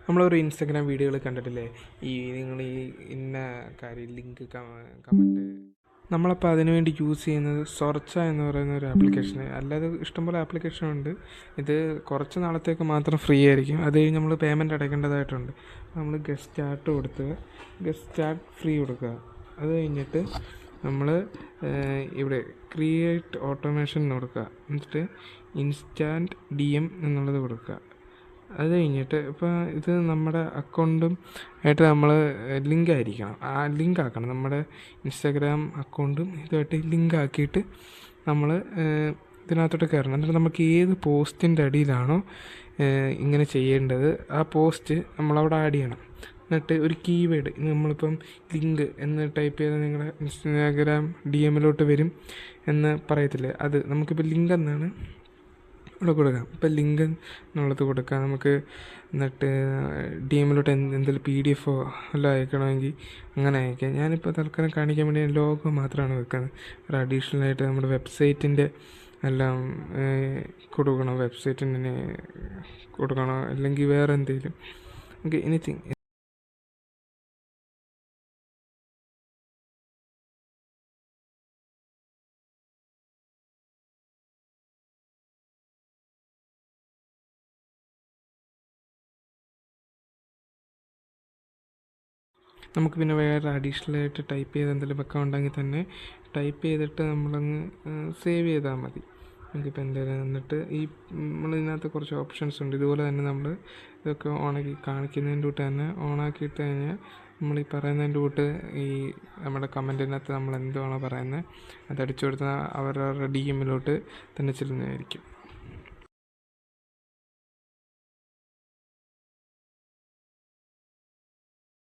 നമ്മളൊരു ഇൻസ്റ്റഗ്രാം വീഡിയോകൾ കണ്ടിട്ടില്ലേ, നിങ്ങൾ ഇന്ന കാര്യം ലിങ്ക് കമൻറ്റ് നമ്മളപ്പോൾ അതിനുവേണ്ടി യൂസ് ചെയ്യുന്നത് സൊർച്ച എന്ന് പറയുന്ന ഒരു ആപ്ലിക്കേഷന്. അല്ലാതെ ഇഷ്ടംപോലെ ആപ്ലിക്കേഷൻ ഉണ്ട്. ഇത് കുറച്ച് നാളത്തേക്ക് മാത്രം ഫ്രീ ആയിരിക്കും. അത് കഴിഞ്ഞ് നമ്മൾ പേയ്മെൻറ്റ് അടയ്ക്കേണ്ടതായിട്ടുണ്ട്. നമ്മൾ ഗസ്റ്റ് സ്റ്റാർട്ട് കൊടുത്ത് ഗസ്റ്റ് സ്റ്റാർട്ട് ഫ്രീ കൊടുക്കുക. അത് കഴിഞ്ഞിട്ട് നമ്മൾ ഇവിടെ ക്രിയേറ്റ് ഓട്ടോമേഷൻ കൊടുക്കുക. എന്നിട്ട് ഇൻസ്റ്റാൻറ്റ് DM എന്നുള്ളത് കൊടുക്കുക. അത് കഴിഞ്ഞിട്ട് ഇപ്പോൾ ഇത് നമ്മുടെ അക്കൗണ്ടും ആയിട്ട് നമ്മൾ ലിങ്ക് ആയിരിക്കണം. ആ ലിങ്ക് ആക്കണം. നമ്മുടെ ഇൻസ്റ്റാഗ്രാം അക്കൗണ്ടും ഇതുമായിട്ട് ലിങ്ക് ആക്കിയിട്ട് നമ്മൾ ഇതിനകത്തോട്ട് കയറണം. എന്നിട്ട് നമുക്ക് ഏത് പോസ്റ്റിൻ്റെ അടിയിലാണോ ഇങ്ങനെ ചെയ്യേണ്ടത് ആ പോസ്റ്റ് നമ്മളവിടെ ആഡ് ചെയ്യണം. എന്നിട്ട് ഒരു കീവേഡ് നമ്മളിപ്പം ലിങ്ക് എന്ന് ടൈപ്പ് ചെയ്താൽ നിങ്ങളുടെ ഇൻസ്റ്റാഗ്രാം DM വരും എന്ന് പറയത്തില്ലേ, അത് നമുക്കിപ്പോൾ ലിങ്ക് എന്നാണ് ഇവിടെ കൊടുക്കാം. ഇപ്പം ലിങ്ക് എന്നുള്ളത് കൊടുക്കാം നമുക്ക്. എന്നിട്ട് DM എന്തെങ്കിലും PDF എല്ലാം അയക്കണമെങ്കിൽ അങ്ങനെ അയക്കാം. ഞാനിപ്പോൾ തൽക്കാലം കാണിക്കാൻ വേണ്ടി ലോഗോ മാത്രമാണ് വെക്കുന്നത്. ഒരു അഡീഷണലായിട്ട് നമ്മുടെ വെബ്സൈറ്റിൻ്റെ എല്ലാം കൊടുക്കണം. വെബ്സൈറ്റിന് കൊടുക്കണോ അല്ലെങ്കിൽ വേറെ എന്തെങ്കിലും എനിത്തിങ്. നമുക്ക് പിന്നെ വേറെ അഡീഷണലായിട്ട് ടൈപ്പ് ചെയ്ത് എന്തെങ്കിലും വെക്കാൻ ഉണ്ടെങ്കിൽ തന്നെ ടൈപ്പ് ചെയ്തിട്ട് നമ്മളങ്ങ് സേവ് ചെയ്താൽ മതി. നമുക്കിപ്പോൾ എന്തെങ്കിലും എന്നിട്ട് നമ്മളിതിനകത്ത് കുറച്ച് ഓപ്ഷൻസ് ഉണ്ട്. ഇതുപോലെ തന്നെ നമ്മൾ ഇതൊക്കെ ഓണാക്കി കാണിക്കുന്നതിൻ്റെ കൂട്ട് തന്നെ ഓണാക്കിയിട്ട് കഴിഞ്ഞാൽ നമ്മൾ ഈ പറയുന്നതിൻ്റെ കൂട്ട് ഈ നമ്മുടെ കമൻറ്റിനകത്ത് നമ്മൾ എന്താണോ പറയുന്നത് അത് അടിച്ചു കൊടുത്താൽ അവരവരുടെ DM തന്നെ ചെല്ലുന്നതായിരിക്കും.